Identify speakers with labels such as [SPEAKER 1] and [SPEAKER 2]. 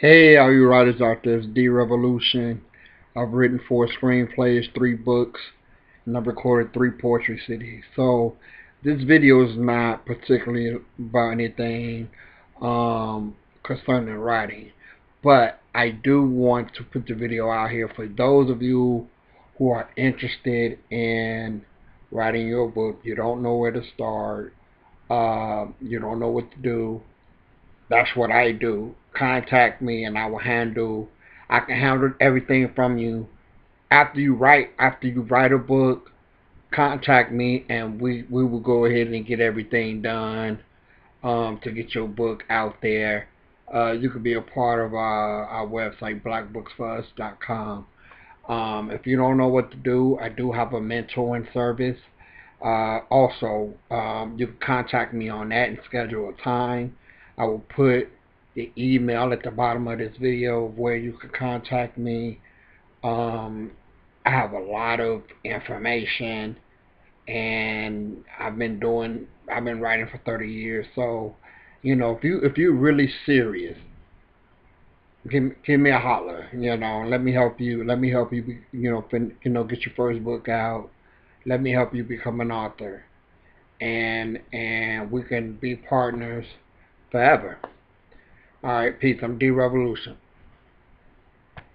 [SPEAKER 1] Hey, all you writers out there, it's D Revolution. I've written 4 screenplays, 3 books, and I've recorded 3 poetry CDs. So this video is not particularly about anything concerning writing, but I do want to put the video out here for those of you who are interested in writing your book. You don't know where to start. You don't know what to do. That's what I do. Contact me and I can handle everything from you. After you write a book, contact me and we will go ahead and get everything done to get your book out there. You could be a part of our website, blackbooksforus.com. If you don't know what to do, I do have a mentoring service. Also, you can contact me on that and schedule a time. I will put the email at the bottom of this video where you can contact me. Um, I have a lot of information, and I've been writing for 30 years. So, if you're really serious, give me a holler. Let me help you. Let me help you. Get your first book out. Let me help you become an author, and we can be partners forever. All right, peace. I'm D Revolution.